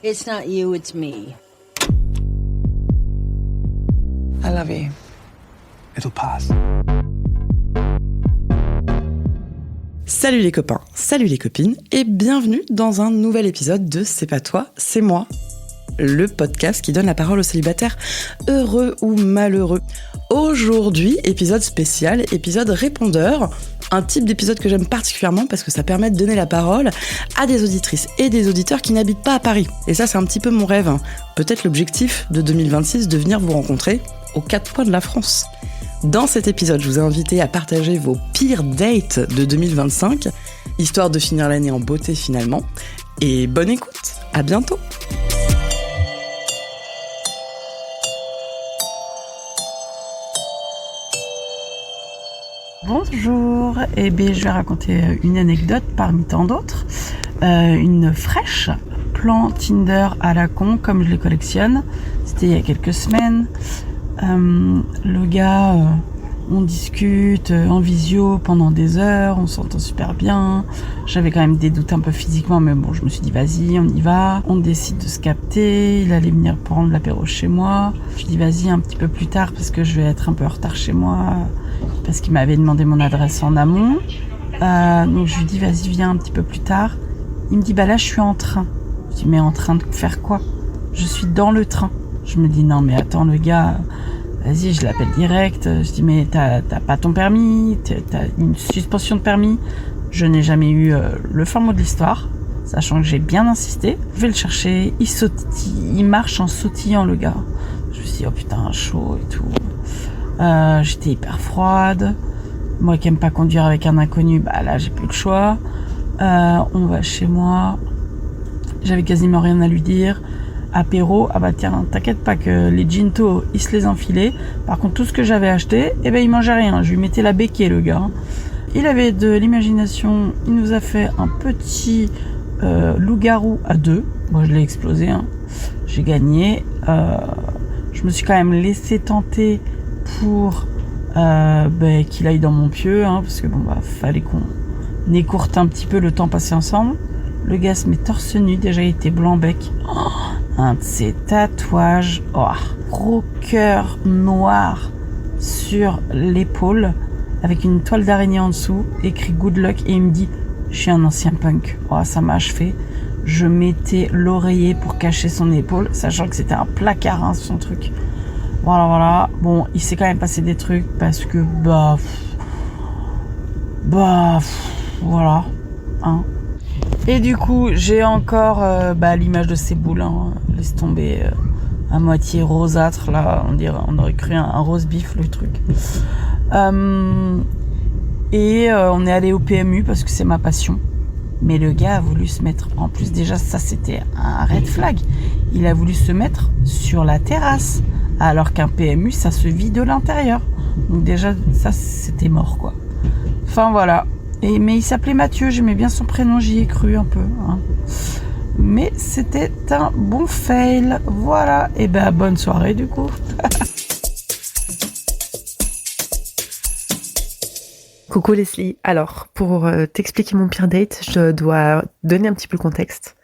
It's not you, it's me. I love you. It'll pass. Salut les copains, salut les copines et bienvenue dans un nouvel épisode de C'est pas toi, c'est moi. Le podcast qui donne la parole aux célibataires heureux ou malheureux. Aujourd'hui, épisode spécial, épisode répondeur, un type d'épisode que j'aime particulièrement parce que ça permet de donner la parole à des auditrices et des auditeurs qui n'habitent pas à Paris. Et ça, c'est un petit peu mon rêve. Peut-être l'objectif de 2026 de venir vous rencontrer aux 4 coins de la France. Dans cet épisode, je vous ai invité à partager vos pires dates de 2025, histoire de finir l'année en beauté finalement. Et bonne écoute, à bientôt. Bonjour, je vais raconter une anecdote parmi tant d'autres. Une fraîche plan Tinder à la con, comme je les collectionne. C'était il y a quelques semaines. Le gars, on discute en visio pendant des heures, on s'entend super bien. J'avais quand même des doutes un peu physiquement, mais bon, je me suis dit vas-y, on y va. On décide de se capter, il allait venir prendre l'apéro chez moi. Je dis vas-y un petit peu plus tard parce que je vais être un peu en retard chez moi, parce qu'il m'avait demandé mon adresse en amont. Donc je lui dis vas-y viens un petit peu plus tard. Il me dit bah là je suis en train. Je dis mais en train de faire quoi? Je suis dans le train. Je me dis non mais attends le gars, vas-y je l'appelle direct. Je dis mais t'as pas ton permis, t'as une suspension de permis. Je n'ai jamais eu le fin mot de l'histoire, sachant que j'ai bien insisté. Je vais le chercher, il marche en sautillant le gars. Je me suis dit oh putain chaud et tout. J'étais hyper froide. Moi qui aime pas conduire avec un inconnu, bah là j'ai plus le choix. On va chez moi. J'avais quasiment rien à lui dire. Apéro, ah bah tiens, t'inquiète pas que les ginto, il se les enfilait. Par contre, tout ce que j'avais acheté, eh ben il mangeait rien. Je lui mettais la béquille, le gars. Il avait de l'imagination. Il nous a fait un petit loup-garou à deux. Moi, je l'ai explosé. Hein. J'ai gagné. Je me suis quand même laissé tenter pour qu'il aille dans mon pieu, hein, parce que bon bah fallait qu'on écourte un petit peu le temps passé ensemble. Le gars se met torse nu, déjà il était blanc bec. Oh, un de ses tatouages, gros cœur noir sur l'épaule avec une toile d'araignée en dessous, écrit good luck, et il me dit je suis un ancien punk. Ça m'a achevé. Je mettais l'oreiller pour cacher son épaule, sachant que c'était un placard, hein, son truc. Voilà. Bon, il s'est quand même passé des trucs parce que voilà, hein. Et du coup, j'ai encore l'image de ces boules, hein, laisse tomber, à moitié rosâtre là, on aurait cru un rose beef le truc. On est allé au PMU parce que c'est ma passion. Mais le gars a voulu se mettre, en plus déjà ça c'était un red flag. Il a voulu se mettre sur la terrasse. Alors qu'un PMU, ça se vit de l'intérieur. Donc déjà, ça, c'était mort, quoi. Enfin, voilà. Mais il s'appelait Mathieu, j'aimais bien son prénom, j'y ai cru un peu. Hein. Mais c'était un bon fail. Voilà. Et bonne soirée, du coup. Coucou Leslie. Alors, pour t'expliquer mon pire date, je dois donner un petit peu le contexte.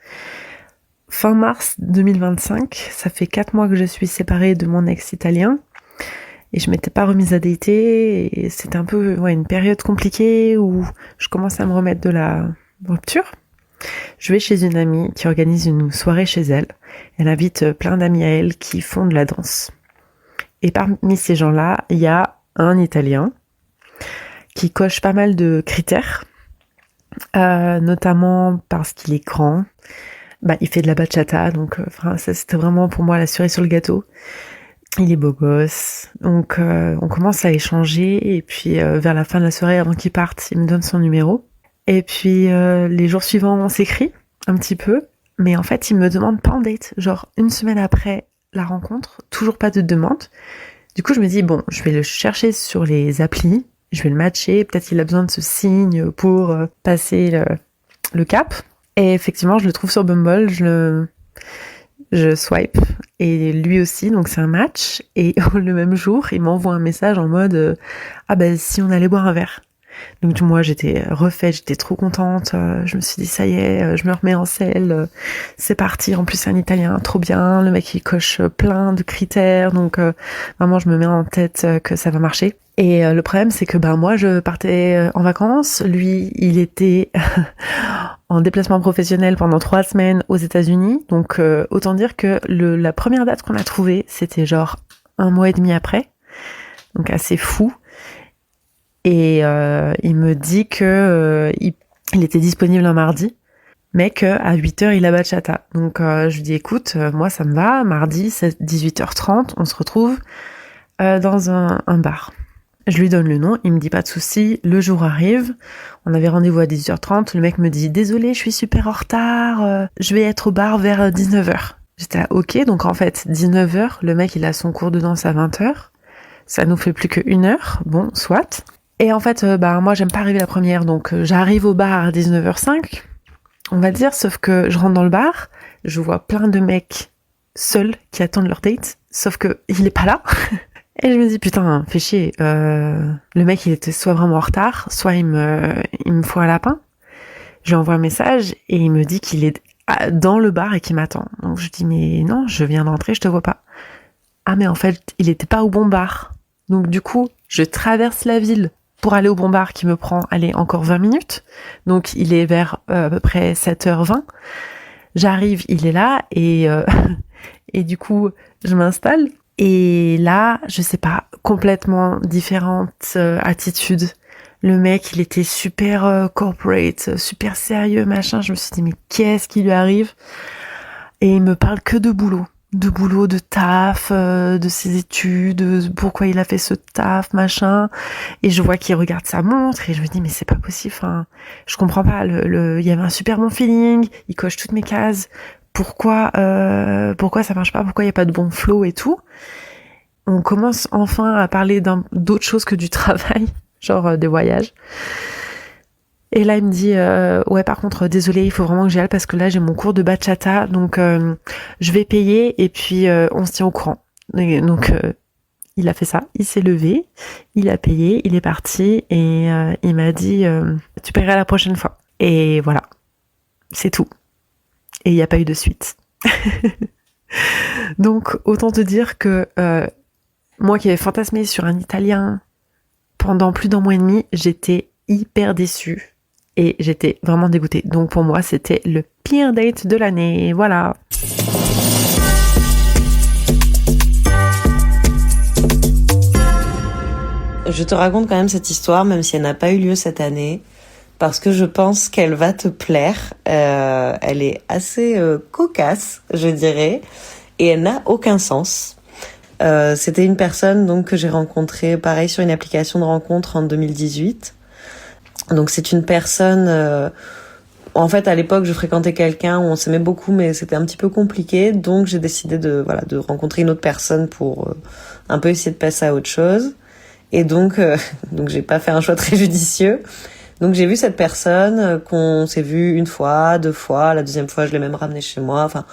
Fin mars 2025, ça fait 4 mois que je suis séparée de mon ex italien et je m'étais pas remise à dater et c'était un peu une période compliquée où je commence à me remettre de la rupture. Je vais chez une amie qui organise une soirée chez elle. Elle invite plein d'amis à elle qui font de la danse. Et parmi ces gens-là, il y a un Italien qui coche pas mal de critères, notamment parce qu'il est grand. Il fait de la bachata, donc ça c'était vraiment pour moi la cerise sur le gâteau. Il est beau gosse, donc on commence à échanger et puis vers la fin de la soirée, avant qu'il parte, il me donne son numéro. Et puis les jours suivants, on s'écrit un petit peu, mais en fait il me demande pas en date. Genre une semaine après la rencontre, toujours pas de demande. Du coup je me dis bon, je vais le chercher sur les applis, je vais le matcher, peut-être qu'il a besoin de ce signe pour passer le cap. Et effectivement, je le trouve sur Bumble, je swipe, et lui aussi, donc c'est un match. Et le même jour, il m'envoie un message en mode si on allait boire un verre. Donc moi j'étais refaite, j'étais trop contente, je me suis dit ça y est, je me remets en selle, c'est parti. En plus c'est un Italien, trop bien, le mec il coche plein de critères, donc vraiment je me mets en tête que ça va marcher. Et le problème c'est que moi je partais en vacances, lui il était en déplacement professionnel pendant 3 semaines aux États-Unis, donc autant dire que la première date qu'on a trouvée c'était genre 1 mois et demi après, donc assez fou. Et il me dit que il était disponible un mardi, mais qu'à 8h il a bachata. Donc je lui dis écoute, moi ça me va, mardi c'est 18h30, on se retrouve dans un bar. Je lui donne le nom, il me dit pas de souci, le jour arrive, on avait rendez-vous à 18h30, le mec me dit désolé, je suis super en retard, je vais être au bar vers 19h. J'étais là ok, donc en fait 19h, le mec il a son cours de danse à 20h, ça nous fait plus que 1 heure, bon soit. Et en fait, moi, j'aime pas arriver la première, donc j'arrive au bar à 19h05, on va dire, sauf que je rentre dans le bar, je vois plein de mecs seuls qui attendent leur date, sauf que il est pas là. Et je me dis, putain, fais chier, le mec, il était soit vraiment en retard, soit il me fout un lapin. Je lui envoie un message et il me dit qu'il est dans le bar et qu'il m'attend. Donc je dis, mais non, je viens d'entrer, je te vois pas. Ah, mais en fait, il était pas au bon bar. Donc du coup, je traverse la ville pour aller au bon bar qui me prend, encore 20 minutes. Donc il est vers à peu près 7h20. J'arrive, il est là et du coup, je m'installe. Et là, je sais pas, complètement différentes attitudes. Le mec, il était super corporate, super sérieux, machin. Je me suis dit, mais qu'est-ce qui lui arrive? Et il me parle que de boulot, de taf, de ses études, pourquoi il a fait ce taf, machin. Et je vois qu'il regarde sa montre et je me dis mais c'est pas possible. Enfin, je comprends pas. Il y avait un super bon feeling, il coche toutes mes cases. Pourquoi ça marche pas? Pourquoi il y a pas de bon flow et tout? On commence enfin à parler d'autre chose que du travail, genre des voyages. Et là, il me dit ouais, par contre, désolé, il faut vraiment que j'y aille parce que là, j'ai mon cours de bachata, donc je vais payer et puis on se tient au courant. Et donc, il a fait ça, il s'est levé, il a payé, il est parti et il m'a dit tu paieras la prochaine fois. Et voilà, c'est tout. Et il n'y a pas eu de suite. Donc, autant te dire que moi qui avais fantasmé sur un Italien pendant plus d'1 mois et demi, j'étais hyper déçue. Et j'étais vraiment dégoûtée. Donc pour moi, c'était le pire date de l'année. Voilà. Je te raconte quand même cette histoire, même si elle n'a pas eu lieu cette année, parce que je pense qu'elle va te plaire. Elle est assez cocasse, je dirais, et elle n'a aucun sens. C'était une personne donc que j'ai rencontrée, pareil, sur une application de rencontre en 2018. Donc c'est une personne... en fait, à l'époque, je fréquentais quelqu'un où on s'aimait beaucoup, mais c'était un petit peu compliqué. Donc j'ai décidé de rencontrer une autre personne pour un peu essayer de passer à autre chose. Et donc j'ai pas fait un choix très judicieux. Donc j'ai vu cette personne, qu'on s'est vu 1 fois, 2 fois. La 2e fois, je l'ai même ramenée chez moi. Enfin,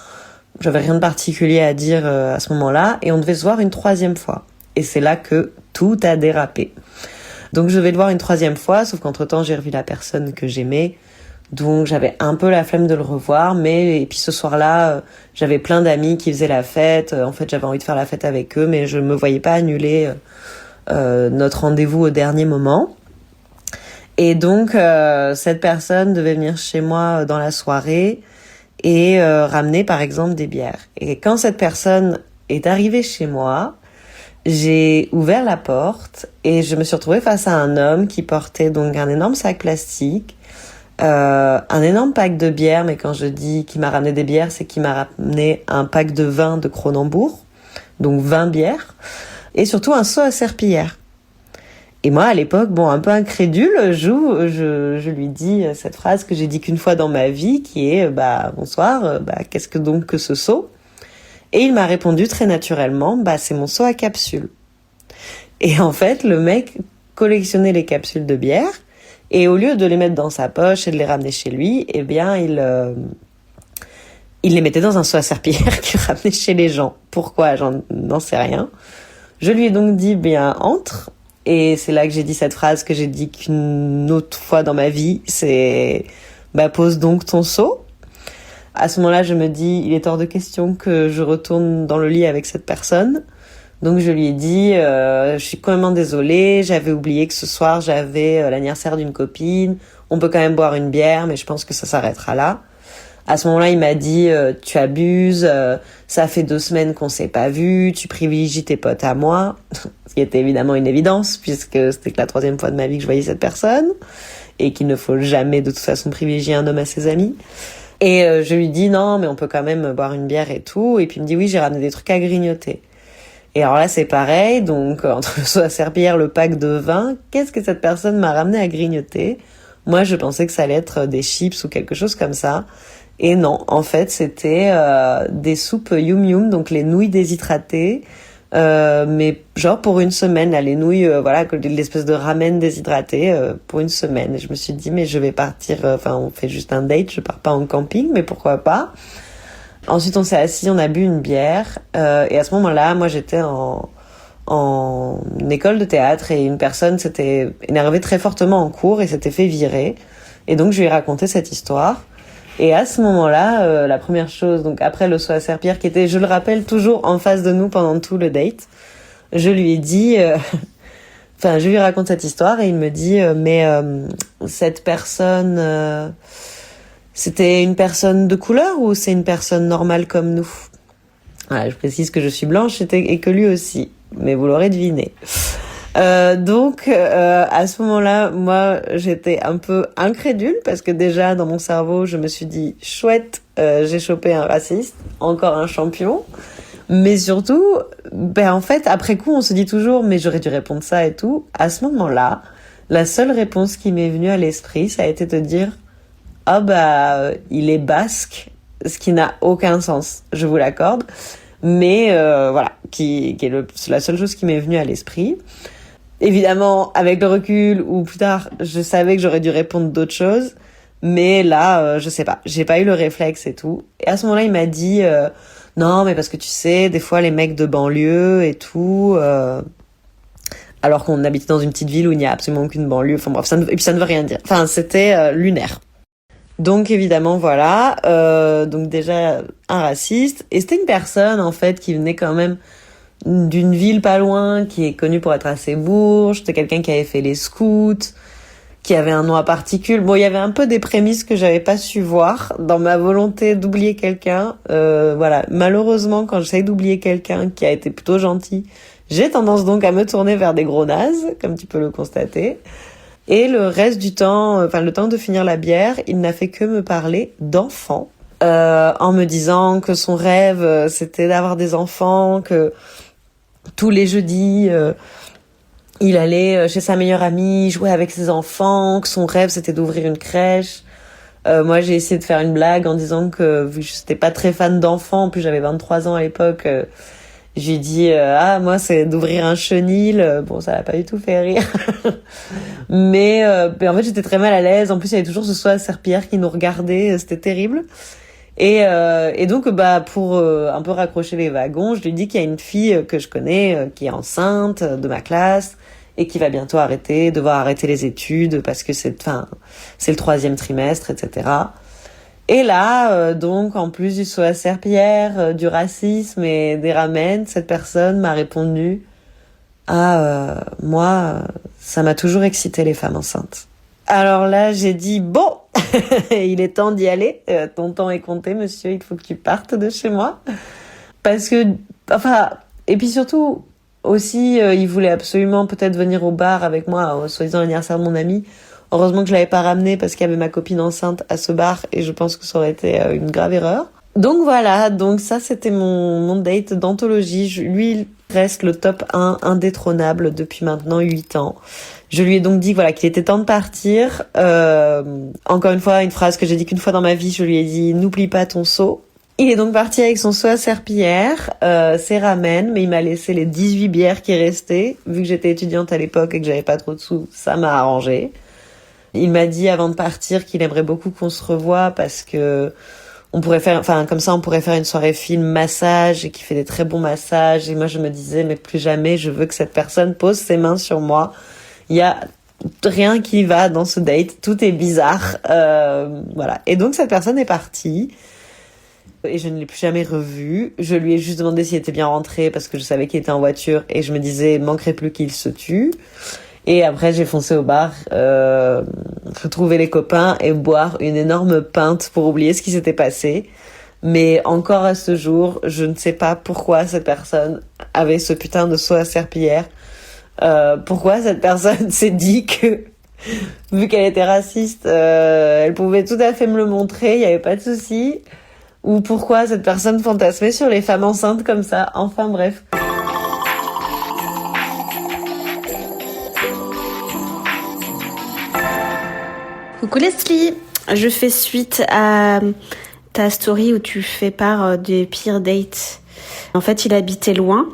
j'avais rien de particulier à dire à ce moment-là. Et on devait se voir une 3e fois. Et c'est là que tout a dérapé. Donc je vais le voir une 3e fois, sauf qu'entre-temps, j'ai revu la personne que j'aimais. Donc j'avais un peu la flemme de le revoir. Et puis ce soir-là, j'avais plein d'amis qui faisaient la fête. En fait, j'avais envie de faire la fête avec eux, mais je me voyais pas annuler notre rendez-vous au dernier moment. Et donc cette personne devait venir chez moi dans la soirée et ramener par exemple des bières. Et quand cette personne est arrivée chez moi, j'ai ouvert la porte et je me suis retrouvée face à un homme qui portait donc un énorme sac plastique, un énorme pack de bières, mais quand je dis qu'il m'a ramené des bières, c'est qu'il m'a ramené un pack de vin de Kronenbourg, donc 20 bières, et surtout un seau à serpillière. Et moi, à l'époque, un peu incrédule, je lui dis cette phrase que j'ai dit qu'une fois dans ma vie, qui est bonsoir, qu'est-ce que donc que ce seau? Et il m'a répondu très naturellement, c'est mon seau à capsules. Et en fait, le mec collectionnait les capsules de bière, et au lieu de les mettre dans sa poche et de les ramener chez lui, eh bien, il les mettait dans un seau à serpillière qu'il ramenait chez les gens. Pourquoi? J'en sais rien. Je lui ai donc dit, entre. Et c'est là que j'ai dit cette phrase que j'ai dit qu'une autre fois dans ma vie, c'est pose donc ton seau. À ce moment-là, je me dis, il est hors de question que je retourne dans le lit avec cette personne. Donc je lui ai dit, je suis quand même désolée, j'avais oublié que ce soir j'avais l'anniversaire d'une copine, on peut quand même boire une bière, mais je pense que ça s'arrêtera là. À ce moment-là, il m'a dit, tu abuses, ça fait 2 semaines qu'on s'est pas vu, tu privilégies tes potes à moi, ce qui était évidemment une évidence, puisque c'était que la 3e fois de ma vie que je voyais cette personne, et qu'il ne faut jamais de toute façon privilégier un homme à ses amis. Et je lui dis, non, mais on peut quand même boire une bière et tout, et puis il me dit, oui, j'ai ramené des trucs à grignoter. Et alors là, c'est pareil, donc entre le seau à serpillière, le pack de vin, qu'est-ce que cette personne m'a ramené à grignoter ? Moi, je pensais que ça allait être des chips ou quelque chose comme ça. Et non, en fait, c'était des soupes Yum Yum, donc les nouilles déshydratées, mais genre pour une semaine, là, les nouilles, l'espèce de ramen déshydraté pour une semaine. Et je me suis dit, mais je vais partir, on fait juste un date, je pars pas en camping, mais pourquoi pas ? Ensuite, on s'est assis, on a bu une bière, et à ce moment-là, moi, j'étais en école de théâtre et une personne s'était énervée très fortement en cours et s'était fait virer. Et donc, je lui ai raconté cette histoire. Et à ce moment-là, la première chose, donc après le seau à serpillière qui était, je le rappelle, toujours en face de nous pendant tout le date, je lui ai dit, je lui raconte cette histoire et il me dit, cette personne, c'était une personne de couleur ou c'est une personne normale comme nous ? Voilà, je précise que je suis blanche et que lui aussi, mais vous l'aurez deviné. Donc à ce moment-là, moi j'étais un peu incrédule parce que déjà dans mon cerveau je me suis dit chouette, j'ai chopé un raciste, encore un champion. Mais surtout, en fait après coup on se dit toujours mais j'aurais dû répondre ça et tout. À ce moment-là, la seule réponse qui m'est venue à l'esprit, ça a été de dire il est basque, ce qui n'a aucun sens, je vous l'accorde. Mais qui est la seule chose qui m'est venue à l'esprit. Évidemment, avec le recul ou plus tard, je savais que j'aurais dû répondre d'autres choses, mais là, je sais pas, j'ai pas eu le réflexe et tout. Et à ce moment-là, il m'a dit non, mais parce que tu sais, des fois les mecs de banlieue et tout, alors qu'on habitait dans une petite ville où il n'y a absolument aucune banlieue. Enfin bref, et puis ça ne veut rien dire. Enfin, c'était lunaire. Donc évidemment voilà, donc déjà un raciste, et c'était une personne en fait qui venait quand même d'une ville pas loin, qui est connue pour être assez bourge, c'était quelqu'un qui avait fait les scouts, qui avait un nom à particules. Bon, il y avait un peu des prémices que j'avais pas su voir dans ma volonté d'oublier quelqu'un. Malheureusement, quand j'essaye d'oublier quelqu'un qui a été plutôt gentil, j'ai tendance donc à me tourner vers des gros nazes, comme tu peux le constater. Et le reste du temps, le temps de finir la bière, il n'a fait que me parler d'enfants, en me disant que son rêve, c'était d'avoir des enfants, que tous les jeudis, il allait chez sa meilleure amie jouer avec ses enfants, que son rêve, c'était d'ouvrir une crèche. Moi, j'ai essayé de faire une blague en disant que, vu que je n'étais pas très fan d'enfants, en plus j'avais 23 ans à l'époque, j'ai dit moi c'est d'ouvrir un chenil. Bon, ça n'a pas du tout fait rire. mais en fait j'étais très mal à l'aise. En plus il y avait toujours ce seau à serpillière qui nous regardait, c'était terrible. Et donc pour un peu raccrocher les wagons, je lui dis qu'il y a une fille que je connais qui est enceinte de ma classe et qui va bientôt devoir arrêter les études parce que c'est le 3e trimestre, etc. Et là, donc, en plus du seau à serpillière, du racisme et des ramen, cette personne m'a répondu « moi, ça m'a toujours excité les femmes enceintes. » Alors là, j'ai dit « Bon, il est temps d'y aller. Ton temps est compté, monsieur, il faut que tu partes de chez moi. » Parce que, et puis surtout, aussi, il voulait absolument peut-être venir au bar avec moi, au soi-disant l'anniversaire de mon ami. Heureusement que je l'avais pas ramené parce qu'il y avait ma copine enceinte à ce bar et je pense que ça aurait été une grave erreur. Donc voilà, donc ça c'était mon date d'anthologie. Lui, il reste le top 1 indétrônable depuis maintenant 8 ans. Je lui ai donc dit qu'il était temps de partir. Encore une fois, une phrase que j'ai dit qu'une fois dans ma vie, je lui ai dit « N'oublie pas ton seau ». Il est donc parti avec son seau à serpillière, ses ramen, mais il m'a laissé les 18 bières qui restaient. Vu que j'étais étudiante à l'époque et que j'avais pas trop de sous, ça m'a arrangé. Il m'a dit avant de partir qu'il aimerait beaucoup qu'on se revoie parce que on pourrait faire, enfin comme ça on pourrait faire une soirée film massage et qui fait des très bons massages. Et moi je me disais mais plus jamais je veux que cette personne pose ses mains sur moi. Il y a rien qui va dans ce date, tout est bizarre, voilà. Et donc cette personne est partie et je ne l'ai plus jamais revu. Je lui ai juste demandé s'il était bien rentré parce que je savais qu'il était en voiture et je me disais manquerait plus qu'il se tue. Et après j'ai foncé au bar, retrouver les copains et boire une énorme pinte pour oublier ce qui s'était passé. Mais encore à ce jour, je ne sais pas pourquoi cette personne avait ce putain de seau à serpillière. Pourquoi cette personne s'est dit que, vu qu'elle était raciste, elle pouvait tout à fait me le montrer, il n'y avait pas de souci. Ou pourquoi cette personne fantasmait sur les femmes enceintes comme ça. Enfin bref. Coucou Leslie, je fais suite à ta story où tu fais part des pires dates. En fait, il habitait loin.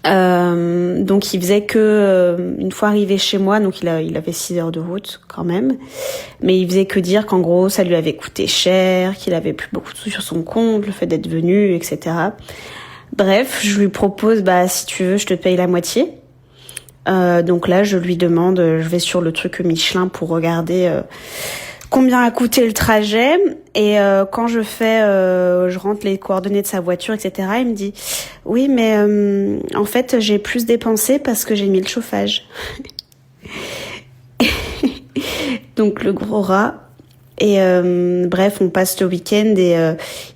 Donc il faisait que une fois arrivé chez moi, donc il avait 6 heures de route quand même, mais il faisait que dire qu'en gros ça lui avait coûté cher, qu'il avait plus beaucoup de sous sur son compte, le fait d'être venu, etc. Bref, je lui propose si tu veux je te paye la moitié. Donc là je lui demande, je vais sur le truc Michelin pour regarder combien a coûté le trajet, et quand je rentre les coordonnées de sa voiture, etc., il me dit oui mais en fait j'ai plus dépensé parce que j'ai mis le chauffage. Donc le gros rat. Et bref, on passe le week-end et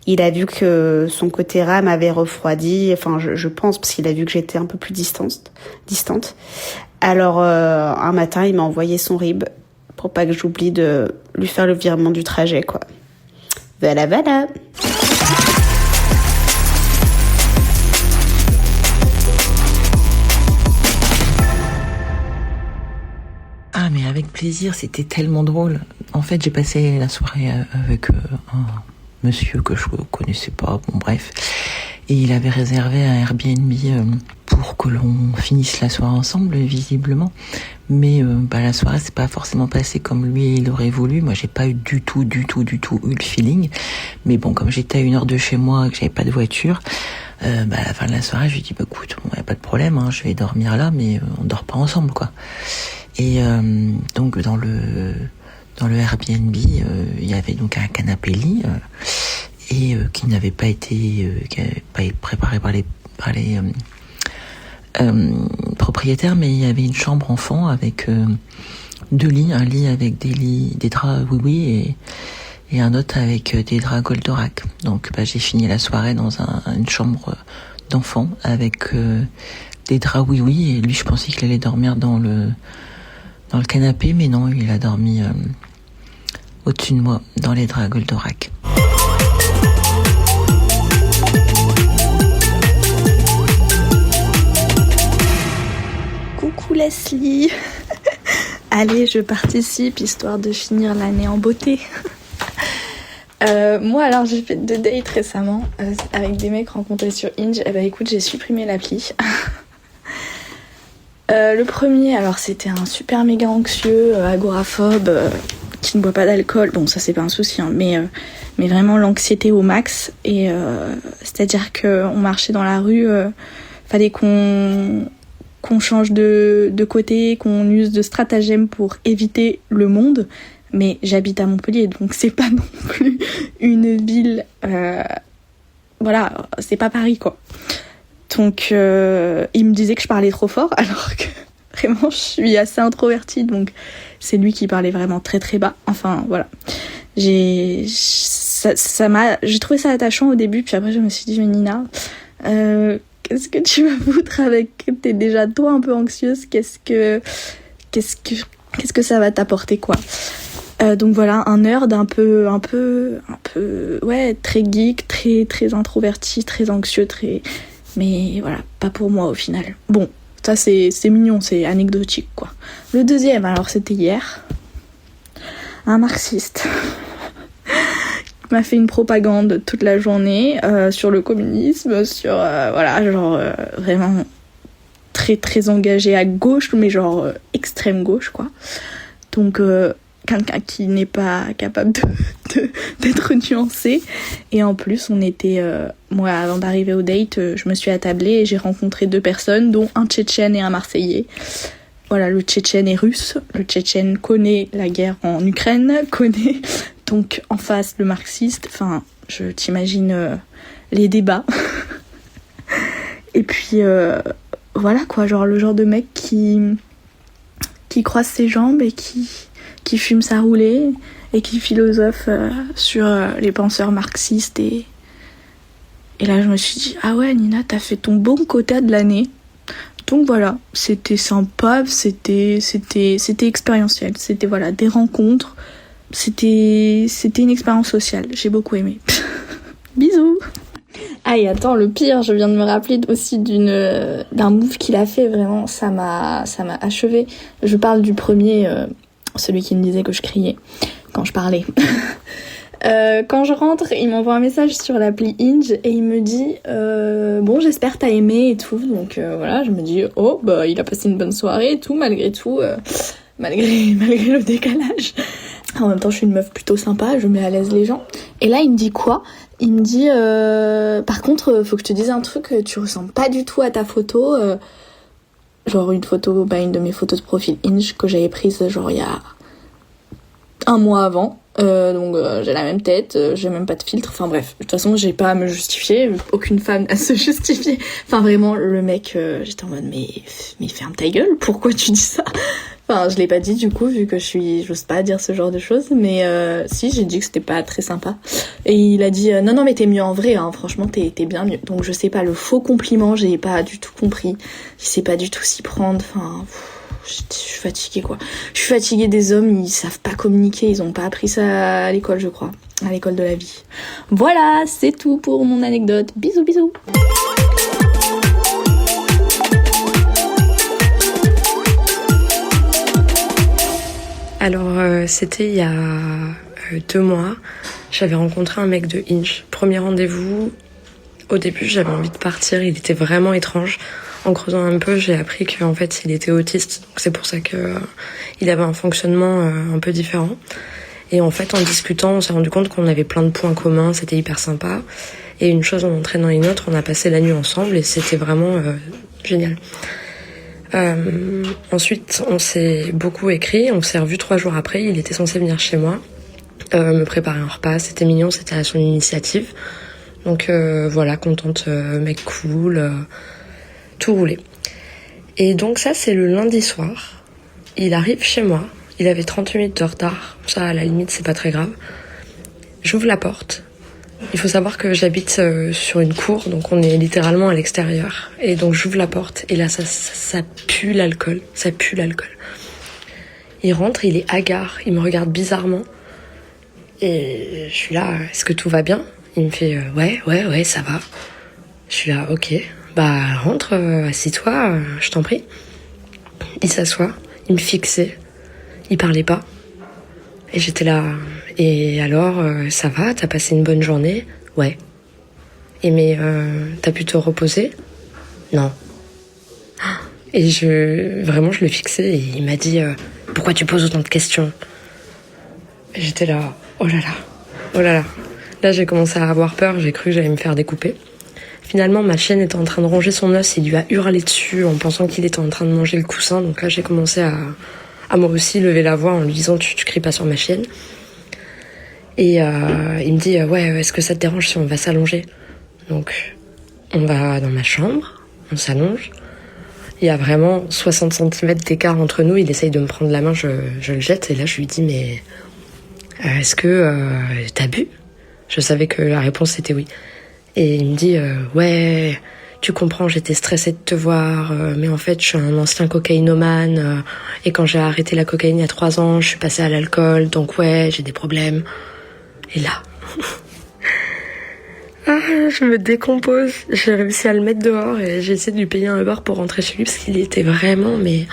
il a vu que son côté rat m'avait refroidi, enfin je pense, parce qu'il a vu que j'étais un peu plus distante. Alors un matin il m'a envoyé son RIB pour pas que j'oublie de lui faire le virement du trajet, quoi. Voilà. Ah mais avec plaisir, c'était tellement drôle. En fait, j'ai passé la soirée avec un monsieur que je connaissais pas, bon bref. Et il avait réservé un Airbnb pour que l'on finisse la soirée ensemble, visiblement. Mais la soirée s'est pas forcément passée comme lui il aurait voulu. Moi, j'ai pas eu du tout eu le feeling. Mais bon, comme j'étais à 1 heure de chez moi et que j'avais pas de voiture, à la fin de la soirée, je lui dis écoute, bon, y a pas de problème, hein, je vais dormir là, mais on dort pas ensemble, quoi. Et donc dans le Airbnb, il y avait donc un canapé lit et qui n'avait pas été préparé par les propriétaires, mais il y avait une chambre enfant avec 2 lits, un lit avec des draps oui et un autre avec des draps Goldorak. Donc j'ai fini la soirée dans une chambre d'enfant avec des draps oui et lui je pensais qu'il allait dormir dans le canapé, mais non, il a dormi au-dessus de moi, dans les draps Goldorak. Coucou Leslie. Allez, je participe, histoire de finir l'année en beauté. Moi, alors, j'ai fait 2 dates récemment avec des mecs rencontrés sur Hinge. Écoute, j'ai supprimé l'appli. Le premier, alors c'était un super méga anxieux, agoraphobe, qui ne boit pas d'alcool. Bon, ça c'est pas un souci, hein, mais vraiment l'anxiété au max. Et c'est-à-dire qu'on marchait dans la rue, fallait qu'on change de côté, qu'on use de stratagèmes pour éviter le monde. Mais j'habite à Montpellier, donc c'est pas non plus une ville, voilà, c'est pas Paris, quoi. Donc il me disait que je parlais trop fort, alors que vraiment je suis assez introvertie, donc c'est lui qui parlait vraiment très très bas. Enfin voilà, j'ai trouvé ça attachant au début, puis après je me suis dit mais Nina, qu'est-ce que tu vas foutre avec, t'es déjà toi un peu anxieuse, qu'est-ce que ça va t'apporter, quoi. Donc voilà, un nerd un peu ouais, très geek, très introverti, très anxieux, mais voilà, pas pour moi au final. Bon, ça c'est mignon, c'est anecdotique, quoi. Le deuxième, alors c'était hier. Un marxiste qui m'a fait une propagande toute la journée sur le communisme, sur voilà, genre vraiment très très engagé à gauche, mais genre extrême gauche, quoi. Donc quelqu'un qui n'est pas capable d'être nuancé. Et en plus, on était... moi, avant d'arriver au date, je me suis attablée et j'ai rencontré 2 personnes, dont un Tchétchène et un Marseillais. Voilà, le Tchétchène est russe. Le Tchétchène connaît la guerre en Ukraine, connaît donc en face le marxiste. Enfin, je t'imagine les débats. Et puis, voilà quoi, genre le genre de mec qui croise ses jambes et qui fume sa roulée et qui philosophe sur les penseurs marxistes. Et là, je me suis dit, ah ouais, Nina, t'as fait ton bon quota de l'année. Donc voilà, c'était sympa, c'était expérientiel, c'était voilà, des rencontres, c'était une expérience sociale, j'ai beaucoup aimé. Bisous. Ah et attends, le pire, je viens de me rappeler aussi d'un move qu'il a fait, vraiment, ça m'a achevé. Je parle du premier, celui qui me disait que je criais quand je parlais. Quand je rentre, il m'envoie un message sur l'appli Hinge et il me dit bon, j'espère t'as aimé et tout. Donc voilà, je me dis oh bah il a passé une bonne soirée et tout, malgré malgré le décalage. En même temps, je suis une meuf plutôt sympa, je mets à l'aise les gens. Et là, il me dit quoi ? Il me dit par contre, faut que je te dise un truc, tu ressembles pas du tout à ta photo. Genre une photo, une de mes photos de profil Hinge que j'avais prise genre il y a un mois avant. Donc j'ai la même tête, j'ai même pas de filtre, enfin bref, de toute façon j'ai pas à me justifier, aucune femme à se justifier, enfin vraiment le mec, j'étais en mode mais ferme ta gueule, pourquoi tu dis ça? Enfin je l'ai pas dit du coup vu que j'ose pas dire ce genre de choses, mais si j'ai dit que c'était pas très sympa, et il a dit non mais t'es mieux en vrai, hein, franchement t'es bien mieux, donc je sais pas, le faux compliment j'ai pas du tout compris, il sait pas du tout s'y prendre, enfin... Je suis fatiguée quoi. Je suis fatiguée des hommes, ils savent pas communiquer, ils ont pas appris ça à l'école je crois, à l'école de la vie. Voilà, c'est tout pour mon anecdote. Bisous bisous. Alors c'était il y a 2 mois, j'avais rencontré un mec de Hinge. Premier rendez-vous, au début j'avais envie de partir, il était vraiment étrange. En creusant un peu, j'ai appris qu'en fait, il était autiste. Donc c'est pour ça que il avait un fonctionnement un peu différent. Et en fait, en discutant, on s'est rendu compte qu'on avait plein de points communs. C'était hyper sympa. Et une chose en entraînant une autre, on a passé la nuit ensemble et c'était vraiment génial. Ensuite, on s'est beaucoup écrit. On s'est revus 3 jours après. Il était censé venir chez moi, me préparer un repas. C'était mignon, c'était à son initiative. Donc voilà, contente, mec cool... tout roulé. Et donc ça, c'est le lundi soir. Il arrive chez moi. Il avait 30 minutes de retard. Ça, à la limite, c'est pas très grave. J'ouvre la porte. Il faut savoir que j'habite sur une cour, donc on est littéralement à l'extérieur. Et donc j'ouvre la porte, et là, ça pue l'alcool. Ça pue l'alcool. Il rentre, il est hagard. Il me regarde bizarrement. Et je suis là, est-ce que tout va bien ? Il me fait, ouais, ça va. Je suis là, ok. Bah rentre, assis-toi, je t'en prie. Il s'assoit, il me fixait, il parlait pas. Et j'étais là, et alors, ça va, t'as passé une bonne journée ? Ouais. Et mais t'as pu te reposer ? Non. Et vraiment je le fixais et il m'a dit pourquoi tu poses autant de questions ? Et j'étais là, oh là là. Là j'ai commencé à avoir peur, j'ai cru que j'allais me faire découper. Finalement, ma chienne était en train de ronger son os et lui a hurlé dessus en pensant qu'il était en train de manger le coussin. Donc là, j'ai commencé à moi aussi lever la voix en lui disant « Tu cries pas sur ma chienne ». Et il me dit « Ouais, est-ce que ça te dérange si on va s'allonger ?» Donc, on va dans ma chambre, on s'allonge. Il y a vraiment 60 cm d'écart entre nous. Il essaye de me prendre la main, je le jette. Et là, je lui dis « Mais est-ce que t'as bu ?» Je savais que la réponse était oui. Et il me dit ouais, tu comprends, j'étais stressée de te voir, mais en fait je suis un ancien cocaïnomane, et quand j'ai arrêté la cocaïne il y a 3 ans, je suis passée à l'alcool, donc ouais, j'ai des problèmes. Et là, je me décompose. J'ai réussi à le mettre dehors et j'ai essayé de lui payer un Uber pour rentrer chez lui parce qu'il était vraiment, mais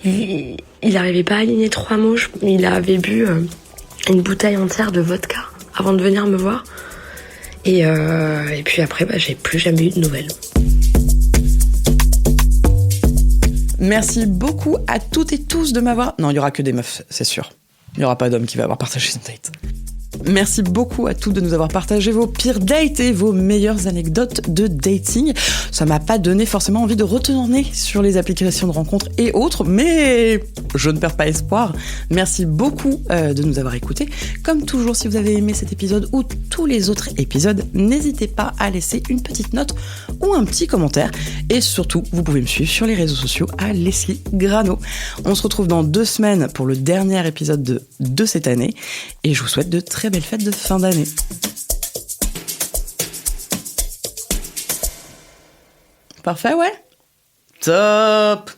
il arrivait pas à aligner 3 mots. Il avait bu une bouteille entière de vodka avant de venir me voir. Et puis après, j'ai plus jamais eu de nouvelles. Merci beaucoup à toutes et tous de m'avoir... Non, il y aura que des meufs, c'est sûr. Il n'y aura pas d'homme qui va avoir partagé son date. Merci beaucoup à tous de nous avoir partagé vos pires dates et vos meilleures anecdotes de dating. Ça m'a pas donné forcément envie de retourner sur les applications de rencontres et autres, mais je ne perds pas espoir. Merci beaucoup de nous avoir écoutés. Comme toujours, si vous avez aimé cet épisode ou tous les autres épisodes, n'hésitez pas à laisser une petite note ou un petit commentaire. Et surtout, vous pouvez me suivre sur les réseaux sociaux à Leslie Grano. On se retrouve dans 2 semaines pour le dernier épisode de cette année. Et je vous souhaite de très belle fête de fin d'année. Parfait, ouais. Top.